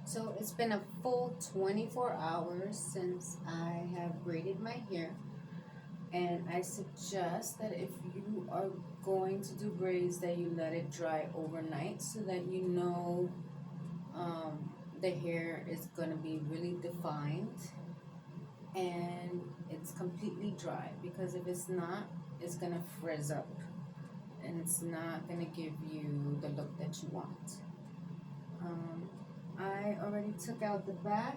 So it's been a full 24 hours since I have braided my hair, and I suggest that if you are going to do braids that you let it dry overnight so that you know the hair is going to be really defined and it's completely dry, because if it's not, it's going to frizz up and it's not going to give you the look that you want. I already took out the back.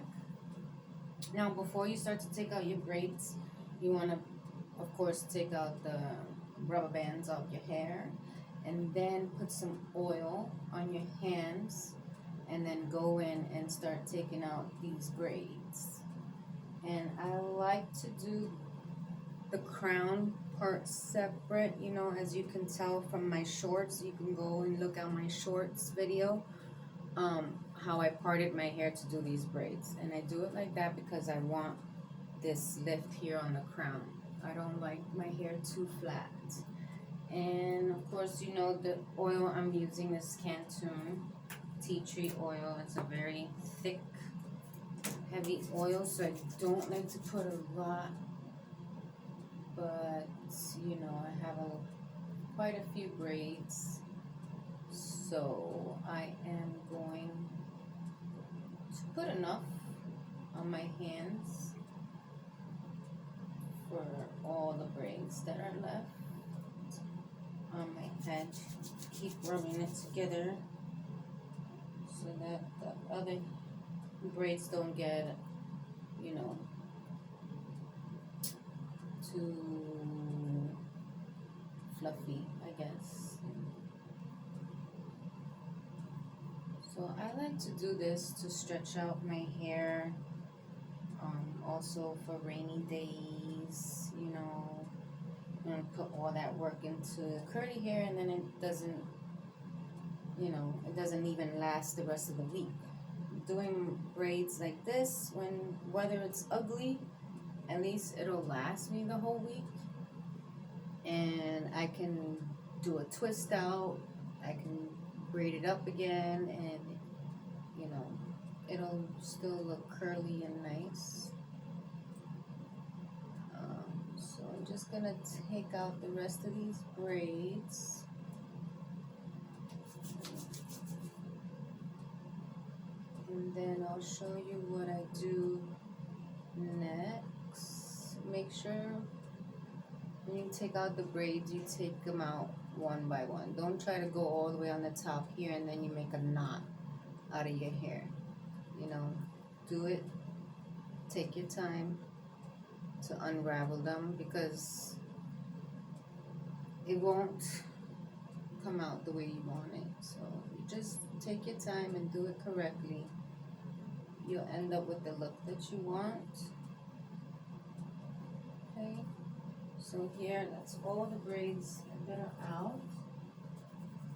Now, before you start to take out your braids, you want to, of course, take out the rubber bands off your hair, and then put some oil on your hands, and then go in and start taking out these braids. And I like to do the crown part separate, you know, as you can tell from my shorts. You can go and look at my shorts video, how I parted my hair to do these braids. And I do it like that because I want this lift here on the crown. I don't like my hair too flat. And of course, you know, the oil I'm using is Cantu tea tree oil. It's a very thick, heavy oil, so I don't like to put a lot, but you know, I have quite a few braids, so I am going to put enough on my hands for all the braids that are left on my head. Keep rubbing it together so that the other braids don't get, you know, too fluffy, I guess. So I like to do this to stretch out my hair, also for rainy days, you know, and put all that work into curly hair, and then it doesn't, you know, it doesn't even last the rest of the week. Doing braids like this, whether it's ugly, at least it'll last me the whole week, and I can do a twist out, I can braid it up again, and you know, it'll still look curly and nice. So I'm just gonna take out the rest of these braids. And then I'll show you what I do next. Make sure when you take out the braids, you take them out one by one. Don't try to go all the way on the top here and then you make a knot out of your hair. You know, do it, take your time to unravel them, because it won't come out the way you want it. So you just take your time and do it correctly. You'll end up with the look that you want. Okay, so here, that's all the braids that are out.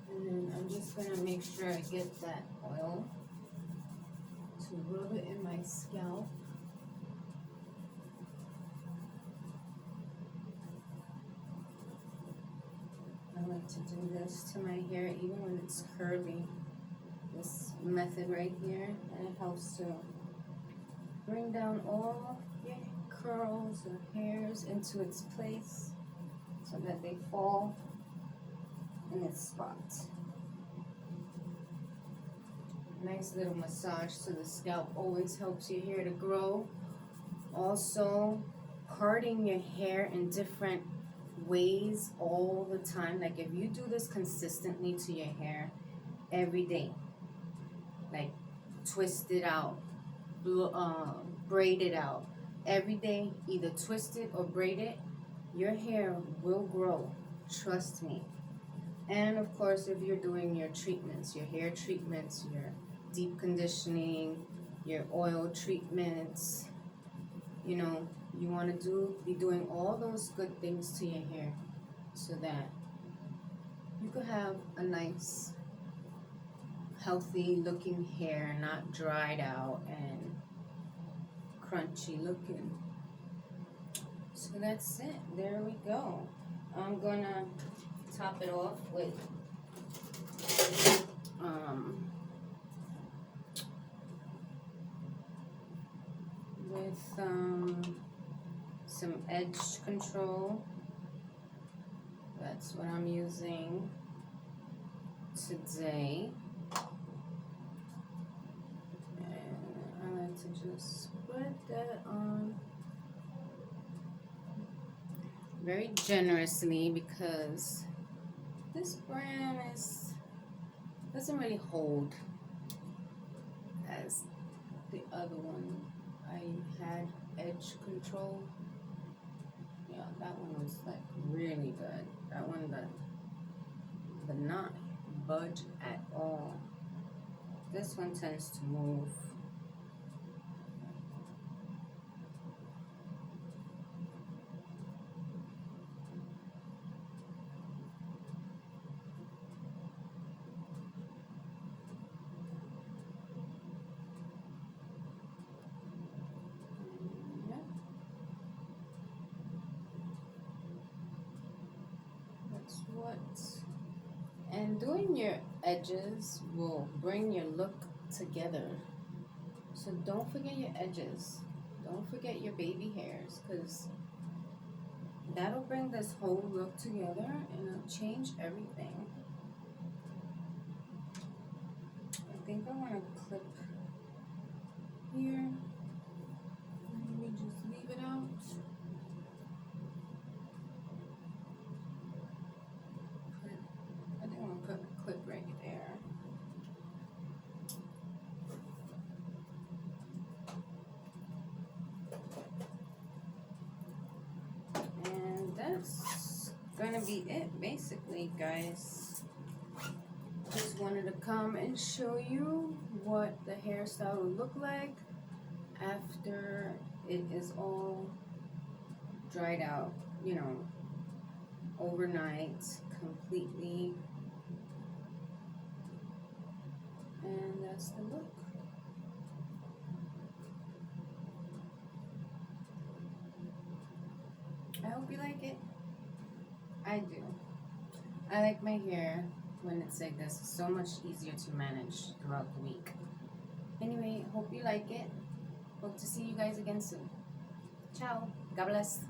And then I'm just gonna make sure I get that oil to rub it in my scalp. I like to do this to my hair even when it's curly. This method right here, and it helps to bring down all your curls or hairs into its place so that they fall in its spot. Nice little massage to the scalp always helps your hair to grow. Also, parting your hair in different ways all the time. Like if you do this consistently to your hair every day, like twist it out, braid it out every day, either twist it or braid it, your hair will grow, trust me. And of course, if you're doing your treatments, your hair treatments, your deep conditioning, your oil treatments, you know, you want to be doing all those good things to your hair so that you could have a nice, healthy looking hair, not dried out and crunchy looking. So that's it. There we go. I'm gonna top it off with with some edge control. That's what I'm using today. And I like to just spread that on very generously because this brand doesn't really hold as the other one. I had edge control. Yeah, that one was like really good. That one did not budge at all. This one tends to move. And doing your edges will bring your look together. So don't forget your edges. Don't forget your baby hairs, because that'll bring this whole look together and it'll change everything. I think I want to clip here. Let me just leave it out. Put a clip right there. And that's gonna be it basically, guys. Just wanted to come and show you what the hairstyle will look like after it is all dried out, you know, overnight completely. And that's the look. I hope you like it. I do. I like my hair when it's like this. It's so much easier to manage throughout the week. Anyway, hope you like it. Hope to see you guys again soon. Ciao. God bless.